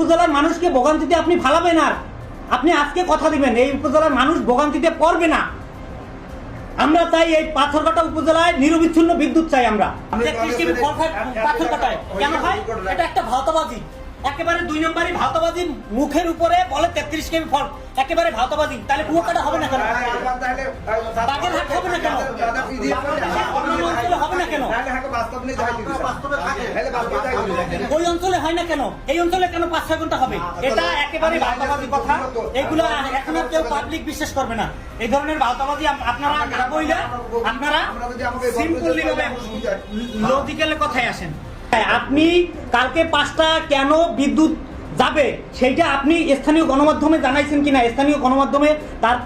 উপজেলার মানুষকে ভোগান্তিতে আপনি ফালাবেন। আর আপনি আজকে কথা দিবেন এই উপজেলার মানুষ ভোগান্তিতে পড়বে না। আমরা চাই এই পাথরঘাটা উপজেলায় নিরবিচ্ছিন্ন বিদ্যুৎ চাই। আমরা পাথরঘাটায় কেন হয়? এটা একটা ভাওতাবাজি, একেবারে 2 নম্বরই ভাওতাবাজি। মুখের উপরে বলে 33 কেবি ফল্ট, একেবারে ভাওতাবাজি। তাহলে কুয়াকাটা হবে না কেন? বাগেরহাট হবে না কেন? হবে না কেন? ওই অঞ্চলে হয় না কেন? এই অঞ্চলে কেন 5-6 ঘন্টা হবে? এটা একেবারে ভাওতাবাজি কথা। এগুলো এখন কেউ পাবলিক বিশ্বাস করবে না। এই ধরনের ভাওতাবাজি আপনারা না বইলে আপনারা সিম্পলি ভাবে লজিক্যালের কথায় আসেন। আপনি কালকে 5টা কেন বিদ্যুৎ যাবে সেইটা আপনি স্থানীয় গণমাধ্যমে জানাইছেন কিনা? স্থানীয় গণমাধ্যমে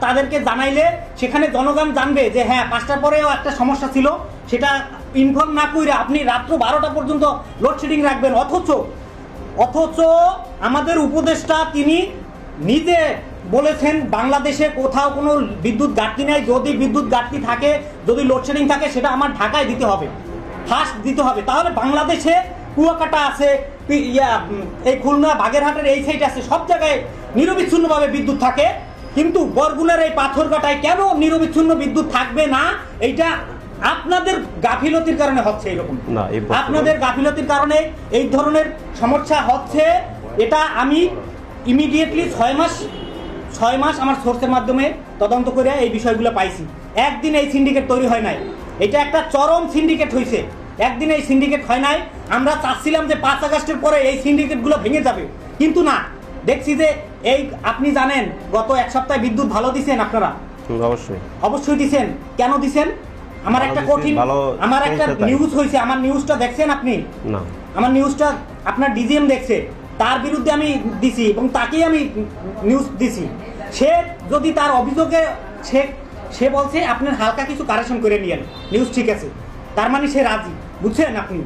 তাদেরকে জানাইলে সেখানে জনগণ জানবে যে হ্যাঁ 5টার পরেও একটা সমস্যা ছিল, সেটা ইনফর্ম না করে আপনি রাত্র 12টা পর্যন্ত লোডশেডিং রাখবেন। অথচ আমাদের উপদেষ্টা তিনি নিজে বলেছেন বাংলাদেশে কোথাও কোনো বিদ্যুৎ ঘাটতি নেই। যদি বিদ্যুৎ ঘাটতি থাকে, যদি লোডশেডিং থাকে, সেটা আমার ঢাকায় দিতে হবে, ফার্স্ট দিতে হবে। তাহলে বাংলাদেশে কুয়াকাটা আছে, এই খুলনা বাগেরহাটের এই সাইড আছে, সব জায়গায় নিরবিচ্ছিন্নভাবে বিদ্যুৎ থাকে। কিন্তু বরগুনার এই পাথরঘাটায় কেন নিরবিচ্ছিন্ন বিদ্যুৎ থাকবে না? এইটা আপনাদের গাফিলতির কারণে হচ্ছে। এরকম আপনাদের গাফিলতির কারণে এই ধরনের সমস্যা হচ্ছে। এটা আমি ইমিডিয়েটলি 6 মাস আমার সোর্সের মাধ্যমে তদন্ত করে এই বিষয়গুলো পাইছি। একদিন এই সিন্ডিকেট তৈরি হয় নাই, এটা একটা চরম সিন্ডিকেট হয়েছে। একদিন এই সিন্ডিকেট হয় নাই। আমরা চাচ্ছিলাম যে 5 আগস্টের পরে এই সিন্ডিকেটগুলো ভেঙে যাবে, কিন্তু না, দেখছি যে এই আপনি জানেন গত 1 সপ্তাহে বিদ্যুৎ ভালো দিছেন আপনারা? অবশ্যই দিছেন। কেন দিছেন? আমার একটা নিউজ হয়েছে, আমার নিউজটা দেখছেন আপনি? না, আমার নিউজটা আপনার ডিজিএম দেখছে, তার বিরুদ্ধে আমি দিছি এবং তাকেই আমি নিউজ দিছি। সে যদি তার অভিযোগে সে বলছে আপনার হালকা কিছু কারেকশন করে নিয়েন, নিউজ ঠিক আছে, তার মানে সে রাজি। বুঝছেন আপনি?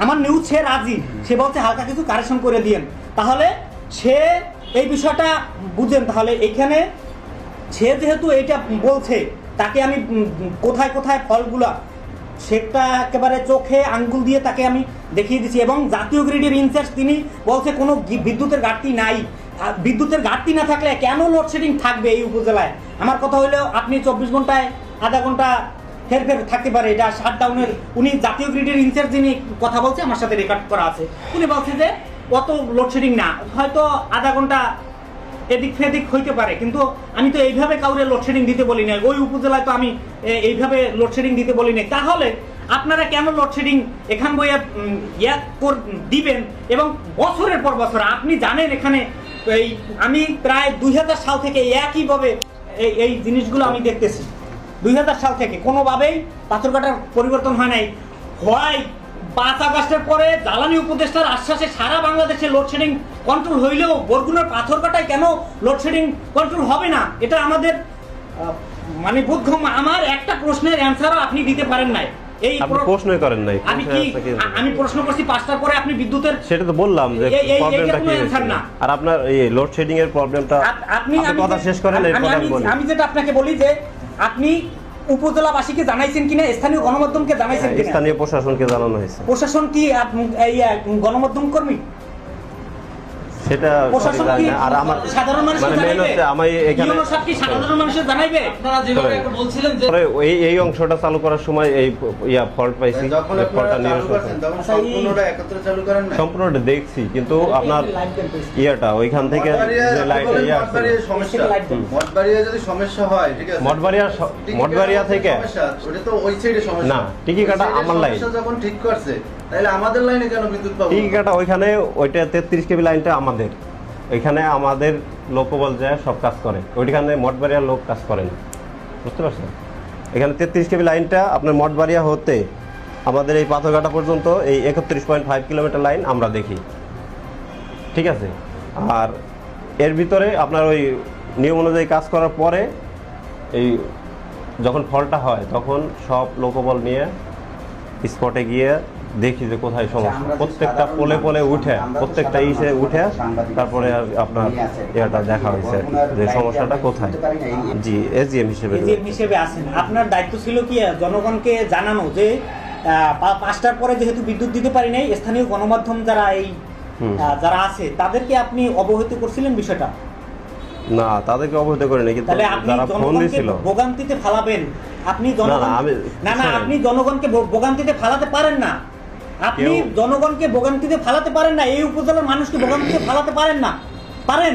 আমার নিউজ সে রাজি, সে বলছে হালকা কিছু কারেকশন করে দিয়েন। তাহলে সে এই বিষয়টা বুঝেন। তাহলে এখানে সে যেহেতু এইটা বলছে, তাকে আমি কোথায় কোথায় ফলগুলা সেটা একেবারে চোখে আঙ্গুল দিয়ে তাকে আমি দেখিয়ে দিচ্ছি। এবং জাতীয় গ্রিডের ইনচার্জ তিনি বলছে কোনো বিদ্যুতের ঘাটতি নাই। বিদ্যুতের ঘাটতি না থাকলে কেন লোডশেডিং থাকবে এই উপজেলায়? আমার কথা হলো আপনি 24 ঘন্টায় আধা ঘন্টা হেরফের থাকতে পারে, এটা শাটডাউনের। উনি জাতীয় গ্রিডের ইনচার্জ যিনি কথা বলছে, আমার সাথে রেকর্ড করা আছে, উনি বলছে যে অত লোডশেডিং না, হয়তো আধা ঘন্টা এদিক ফেদিক হইতে পারে। কিন্তু আমি তো এইভাবে কাউরে লোডশেডিং দিতে বলি না, ওই উপজেলায় তো আমি এইভাবে লোডশেডিং দিতে বলি না। তাহলে আপনারা কেন লোডশেডিং এখান বইয়ে দিবেন? এবং বছরের পর বছর আপনি জানেন এখানে আমি প্রায় 2000 সাল থেকে একইভাবে এই জিনিসগুলো আমি দেখতেছি। 2000 সাল থেকে কোনোভাবেই পাথরঘাটার পরিবর্তন হয় নাই। 5 আগস্টের পরে জ্বালানি উপদেষ্টার আশ্বাসে সারা বাংলাদেশে লোডশেডিং কন্ট্রোল হইলেও বরগুনার পাথরঘাটায় কেন লোডশেডিং কন্ট্রোল হবে না? এটা আমাদের মানে বোধগম্য। আমার একটা প্রশ্নের অ্যান্সারও আপনি দিতে পারেন নাই। এই প্রশ্নই করেন নাই। আমি প্রশ্ন করছি 5টার পরে আপনি বিদ্যুতের, সেটা তো বললাম যে প্রবলেমটা কি না। আর আপনার এই লোডশেডিং এর প্রবলেমটা আপনি কথা শেষ করেন, এরপর আমি বলি। আমি যেটা আপনাকে বলি যে আপনি উপজেলাবাসীকে জানাইছেন কিনা, স্থানীয় গণমাধ্যমকে জানাইছেন কিনা? স্থানীয় প্রশাসনকে জানানো হয়েছে। প্রশাসন কি গণমাধ্যম কর্মী? সেটা প্রশাসন কি আর আমার সাধারণ মানুষ জানাইবে? আমি এখানে সাধারণ মানুষ জানাইবে? আপনারা যেভাবে বলছিলেন যে এই অংশটা চালু করার সময় এই ফল্ট পাইছি, ফল্টটা নিয়ে সম্পূর্ণটা একত্রে চালু করেন না? সম্পূর্ণটা দেখছি, কিন্তু আপনার ওইখান থেকে যে লাইট সমস্যা, মঠবাড়িয়া যদি সমস্যা হয়, ঠিক আছে, মঠবাড়িয়া থেকে ওটা তো ওই সাইডে সমস্যা না, টিকি কাটা আমার লাইন যখন ঠিক করছে, তাহলে আমাদের লাইনে কেন বিদ্যুৎ পাবো? টিকি কাটা ওইখানে ওইটা 33 কেবি লাইনটা আমাদের, ওইখানে আমাদের লোকবল যায় সব কাজ করে, ওইখানে মঠবাড়িয়ার লোক কাজ করে না। বুঝতে পারছেন? এখানে 33 কেবি লাইনটা আপনার মঠবাড়িয়া হতে আমাদের এই পাথরঘাটা পর্যন্ত এই 31.5 কিলোমিটার লাইন আমরা দেখি, ঠিক আছে। আর এর ভিতরে আপনার ওই নিয়ম অনুযায়ী কাজ করার পরে এই যখন ফলটা হয় তখন সব লোকবল নিয়ে স্পটে গিয়ে দেখি যে কোথায় সমস্যা। প্রত্যেকটা পোলে পোলে উঠে, প্রত্যেকটা ইসে উঠে তারপরে আপনার এটা দেখা হয়েছে যে সমস্যাটা কোথায়। জি, এজিএম হিসেবে আছেন, আপনার দায়িত্ব ছিল কি জনগণকে জানানো যে 5টার পরে যেহেতু বিদ্যুৎ দিতে পারি নাই, স্থানীয় গণমাধ্যম যারা এই যারা আছে তাদেরকে আপনি অবহিত করছিলেন বিষয়টা? না, তাদেরকে অবহিত করিনি, কিন্তু তাহলে আপনি যারা ফোন জনগণকে দিছিল ভোগান্তিতে ফালাবেন, আপনি না আপনি জনগণকে ভোগান্তিতে ফালাতে পারেন না, আপনি জনগণকে ভোগান্তিতে ফালাতে পারেন না, এই উপজেলার মানুষকে ভোগান্তিতে ফালাতে পারেন না, পারেন?